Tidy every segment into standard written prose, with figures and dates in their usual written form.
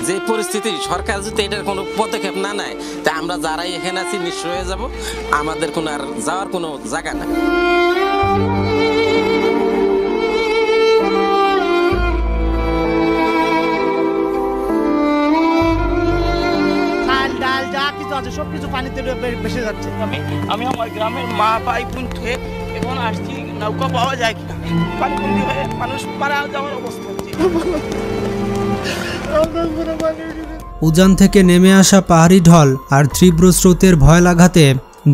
যে পরিস্থিতি, সরকার যদি এটার কোনো পদক্ষেপ না নেয় তা আমরা যারাই এখানে আছি নিঃস্ব হয়ে যাব, আমাদের কোনো আর যাওয়ার কোনো জায়গা নাই। সবকিছু পানিতে ভেসে যাচ্ছে। আমি আমার গ্রামের মা ভাই বোন থেকে এখন আসছি, নৌকা পাওয়া যায় কিনা, পানিবন্দী হয়ে মানুষ মারা যাওয়ার অবস্থা হচ্ছে। উজান থেকে নেমে আসা পাহাড়ি ঢল আর তীব্র স্রোতের ভয়াল আঘাতে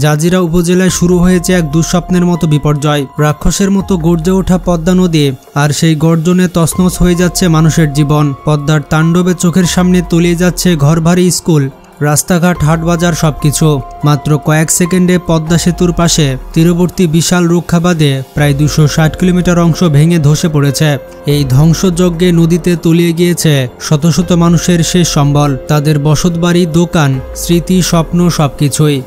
জাজিরা উপজেলায় শুরু হয়েছে এক দুঃস্বপ্নের মতো বিপর্যয়। রাক্ষসের মতো গর্জে ওঠা পদ্মা নদী, আর সেই গর্জনে তছনছ হয়ে যাচ্ছে মানুষের জীবন। পদ্মার তাণ্ডবে চোখের সামনে তলিয়ে যাচ্ছে ঘরবাড়ি, স্কুল, রাস্তাঘাট, হাটবাজার, সবকিছু। মাত্র কয়েক সেকেন্ডে পদ্মা সেতুর পাশে তীরবর্তী বিশাল রুক্ষাবাদে প্রায় 260 কিলোমিটার অংশ ভেঙে ধসে পড়েছে। এই ধ্বংসযজ্ঞে নদীতে তলিয়ে গিয়েছে শত শত মানুষের শেষ সম্বল, তাদের বসতবাড়ি, দোকান, স্মৃতি, স্বপ্ন, সবকিছুই।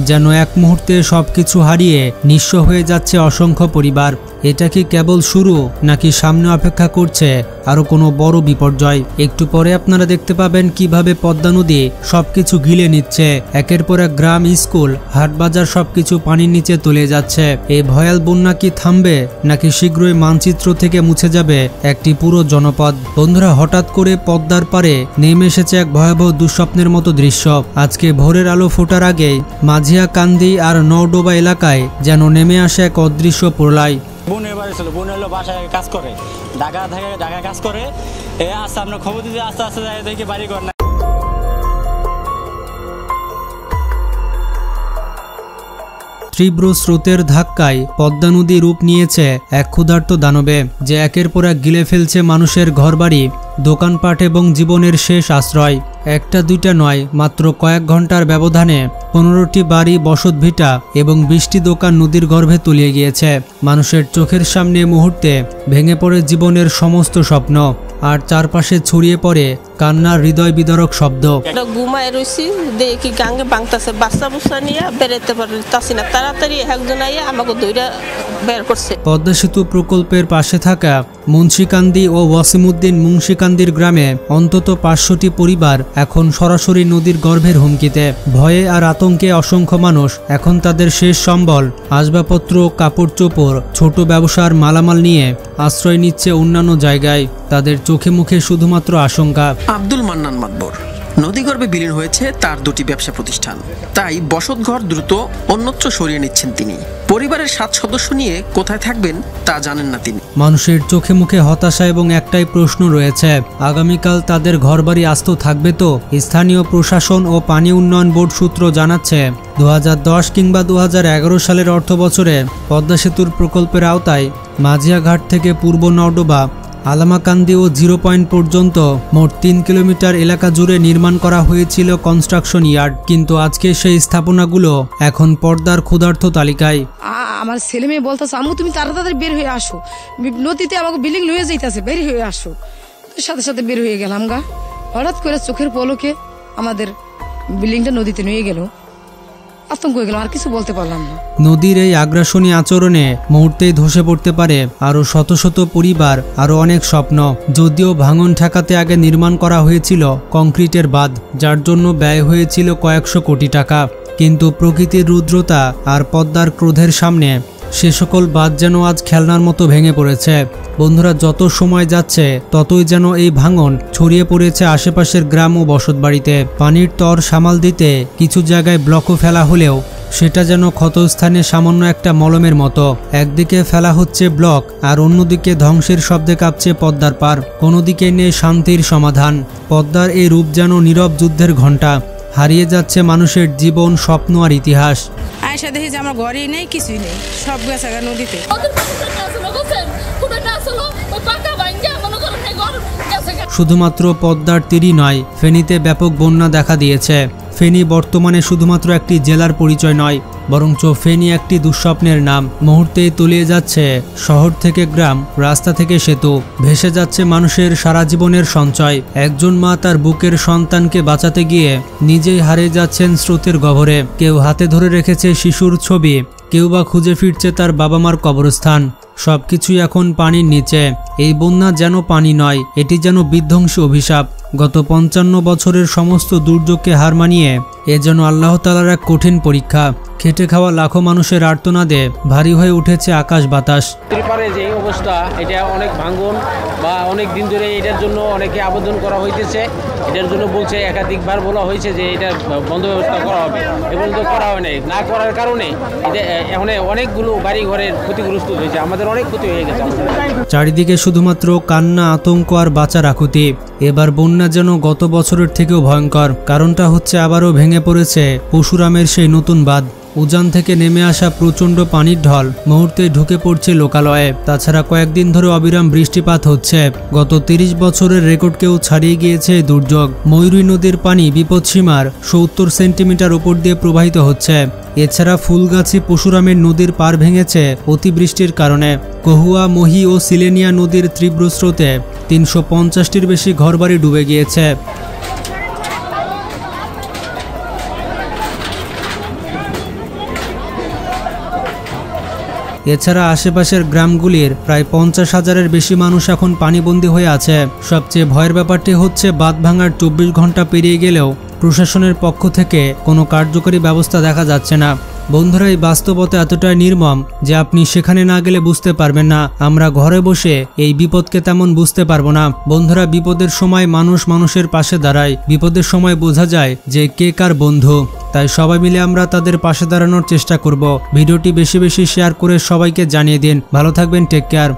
যেন এক মুহূর্তে সবকিছু হারিয়ে নিঃস্ব হয়ে যাচ্ছে অসংখ্য পরিবার। এটা কি কেবল শুরু, নাকি সামনে অপেক্ষা করছে আরো কোনো বড় বিপর্যয়? একটু পরে আপনারা দেখতে পাবেন কিভাবে পদ্মা নদী সবকিছু গিলে নিচ্ছে। একের পর এক গ্রাম, স্কুল, হাটবাজার সবকিছু পানির নিচে তলিয়ে যাচ্ছে। এই ভয়াল বন্যা কি থামবে, নাকি শীঘ্রই মানচিত্র থেকে মুছে যাবে একটি পুরো জনপদ? বন্ধুরা, হঠাৎ করে পদ্মার পারে নেমে এসেছে এক ভয়াবহ দুঃস্বপ্নের মতো দৃশ্য। আজকে ভোরের আলো ফোটার আগেই মাঝিয়াকান্দি আর নওডোবা এলাকায় যেন নেমে আসে এক অদৃশ্য প্রলয়। বোনের বাড়ি ছিল, বোন হলো বাসায় কাজ করে, ঢাকা কাজ করে। আস্তে আমরা খবর দিতে আস্তে আস্তে দেখি বাড়ি ঘর না। তীব্র স্রোতের ধাক্কায় পদ্মা নদী রূপ নিয়েছে এক ক্ষুধার্ত দানবে, যে একের পর এক গিলে ফেলছে মানুষের ঘরবাড়ি, দোকানপাট এবং জীবনের শেষ আশ্রয়। একটা দুইটা নয়, মাত্র কয়েক ঘন্টার ব্যবধানে 15টি বাড়ি, বসতভিটা এবং 20টি দোকান নদীর গর্ভে তলিয়ে গিয়েছে। মানুষের চোখের সামনে মুহূর্তে ভেঙে পড়ে জীবনের সমস্ত স্বপ্ন, আর চারপাশে ছড়িয়ে পড়ে কান্নার হৃদয় বিদারক শব্দ। ঘুমায় রয়েছি, দেখি গাঙ্গে বাংতাছে, বাচ্চা বুচ্চা নিয়ে বেরোতে পারছি না, তাড়াতাড়ি একজন আইয়া আমাকে দইরা বের করছে। পদ্মা সেতু প্রকল্পের পাশে থাকা মুন্সিকান্দি ও ওয়াসিমউদ্দিন মুন্সিকান্দির গ্রামে অন্তত 500টি পরিবার এখন সরাসরি নদীর গর্ভের হুমকিতে। ভয়ে আর আতঙ্কে অসংখ্য মানুষ এখন তাদের শেষ সম্বল, আসবাবপত্র, কাপড় চোপড়, ছোট ব্যবসার মালামাল নিয়ে আশ্রয় নিচ্ছে অন্যান্য জায়গায়। তাদের চোখে মুখে শুধুমাত্র আশঙ্কা। আব্দুল মান্নান মাতবর, নদীগর্ভে বিলীন হয়েছে তার 2টি ব্যবসা প্রতিষ্ঠান, তাই বসতঘর দ্রুত অন্যত্র সরিয়ে নিচ্ছেন তিনি। পরিবারের 7 সদস্য নিয়ে কোথায় থাকবেন তা জানেন না তিনি। মানুষের চোখে মুখে হতাশা এবং একটাই প্রশ্ন রয়েছে, আগামীকাল তাদের ঘরবাড়ি আস্ত থাকবে তো? স্থানীয় প্রশাসন ও পানি উন্নয়ন বোর্ড সূত্র জানাচ্ছে, 2010 কিংবা 2011 সালের অর্থ বছরে পদ্মা সেতুর প্রকল্পের আওতায় মাঝিয়াঘাট থেকে পূর্ব নওডোবা, আলামাকান্দি ও 0 পয়েন্ট পর্যন্ত মোট 3 কিলোমিটার এলাকা জুড়ে নির্মাণ করা হয়েছিল কনস্ট্রাকশন ইয়ার্ড। কিন্তু আজকে সেই স্থাপনাগুলো এখন পর্দার ক্ষুধার্ত তালিকায়। আমার ছেলে মেয়ে বলতেছে, আম্মু তুমি তাড়াতাড়ি বের হয়ে আসো, নদীতে আমাকে বিল্ডিং লয়ে যাইতেছে, বের হয়ে আসো। সাথে সাথে বের হয়ে গেলাম গা। হঠাৎ করে চোখের পলকে আমাদের বিল্ডিংটা নদীতে নিয়ে গেল, আতঙ্ক হয়ে গেল, আর কিছু বলতে পারলাম না। নদীর এই আগ্রাসনী আচরণে মুহূর্তেই ধসে পড়তে পারে আরো শত শত পরিবার, আরো অনেক স্বপ্ন। যদিও ভাঙন ঠেকাতে আগে নির্মাণ করা হয়েছিল কংক্রিটের বাঁধ, যার জন্য ব্যয় হয়েছিল কয়েকশো কোটি টাকা, কিন্তু প্রকৃতির রুদ্রতা আর পদ্মার ক্রোধের সামনে সে সকল বাঁধ যেন আজ খেলনার মতো ভেঙে পড়েছে। বন্ধুরা, যত সময় যাচ্ছে ততই যেন এই ভাঙন ছড়িয়ে পড়েছে আশেপাশের গ্রাম ও বসতবাড়িতে। পানির তর সামাল দিতে কিছু জায়গায় ব্লকও ফেলা হলেও সেটা যেন ক্ষতস্থানে সামান্য একটা মলমের মতো। একদিকে ফেলা হচ্ছে ব্লক, আর অন্যদিকে ধ্বংসের শব্দে কাঁপছে পদ্মার পার। কোনো দিকে নেই শান্তির সমাধান। পদ্মার এই রূপ যেন নীরব যুদ্ধের ঘণ্টা। হারিয়ে যাচ্ছে মানুষের জীবন, স্বপ্ন আর ইতিহাস। আয়সা দেখি যে আমার ঘরেই নেই, কিছুই নেই, সব গেছে নদীতে। শুধুমাত্র পদ্মার তীরই নয়, ফেনীতে ব্যাপক বন্যা দেখা দিয়েছে। ফেনী বর্তমানে শুধুমাত্র একটি জেলার পরিচয় নয়, বরঞ্চ ফেনী একটি দুঃস্বপ্নের নাম। মুহূর্তেই তলিয়ে যাচ্ছে শহর থেকে গ্রাম, রাস্তা থেকে সেতু, ভেসে যাচ্ছে মানুষের সারা জীবনের সঞ্চয়। একজন মা তার বুকের সন্তানকে বাঁচাতে গিয়ে নিজেই হারিয়ে যাচ্ছেন স্রোতের গহ্বরে। কেউ হাতে ধরে রেখেছে শিশুর ছবি, কেউ বা খুঁজে ফিরছে তার বাবা মার কবরস্থান। সবকিছুই এখন পানির নিচে। এই বন্যা যেন পানি নয়, এটি যেন বিধ্বংসী অভিশাপ। গত 55 বছরের সমস্ত দুর্যোগকে হার মানিয়ে এ যেন আল্লাহ তাআলার এক কঠিন পরীক্ষা। খেটে খাওয়া লাখো মানুষের আর্তনাদে ভারী হয়ে উঠেছে আকাশ বাতাস। ত্রিপারে যে অবস্থা, এটা অনেক ভাঙন বা অনেক দিন ধরে এটার জন্য অনেকে আবেদন করা হইতেছে। এটার জন্য বলছে, একাধিকবার বলা হয়েছে যে এটা বন্ধ ব্যবস্থা করা হবে, এবং তো করা হয় নাই। না করার কারণে এটা এখন অনেকগুলো বাড়ি ঘরের ক্ষতিগ্রস্ত হয়েছে, আমাদের অনেক ক্ষতি হয়ে গেছে। চারিদিকে শুধুমাত্র কান্না, আতঙ্ক আর বাঁচার আকুতি। এবার বন্যা যেন গত বছরের থেকেও ভয়ঙ্কর। কারণটা হচ্ছে আবারও ভেঙে পড়েছে পরশুরামের সেই নতুন বাঁধ। উজান থেকে নেমে আসা প্রচণ্ড পানির ঢল মুহূর্তে ঢুকে পড়ছে লোকালয়ে। তাছাড়া কয়েকদিন ধরে অবিরাম বৃষ্টিপাত হচ্ছে। গত 30 বছরের রেকর্ডকেও ছাড়িয়ে গিয়েছে দুর্যোগ। ময়ূরী নদীর পানি বিপদসীমার 70 সেন্টিমিটার উপর দিয়ে প্রবাহিত হচ্ছে। এছাড়া ফুলগাছি পরশুরামের নদীর পার ভেঙেছে অতিবৃষ্টির কারণে। কহুয়া, মহি ও সিলেনিয়া নদীর তীব্র স্রোতে 350টির বেশি ঘরবাড়ি ডুবে গিয়েছে। এছাড়া আশেপাশের গ্রামগুলির প্রায় 50,000-এর বেশি মানুষ এখন পানিবন্দী হয়ে আছে। সবচেয়ে ভয়ের ব্যাপারটি হচ্ছে বাঁধ ভাঙার 24 ঘন্টা পেরিয়ে গেলেও প্রশাসনের পক্ষ থেকে কোনো কার্যকরী ব্যবস্থা দেখা যাচ্ছে না। বন্ধুরা, এই বাস্তবতা এতটাই নির্মম যে আপনি সেখানে না গেলে বুঝতে পারবেন না। আমরা ঘরে বসে এই বিপদকে তেমন বুঝতে পারবো না। বন্ধুরা, বিপদের সময় মানুষ মানুষের পাশে দাঁড়ায়। বিপদের সময় বোঝা যায় যে কে কার বন্ধু। তাই সবাই মিলে আমরা তাদের পাশে দাঁড়ানোর চেষ্টা করব। ভিডিওটি বেশি বেশি শেয়ার করে সবাইকে জানিয়ে দিন। ভালো থাকবেন, টেক কেয়ার।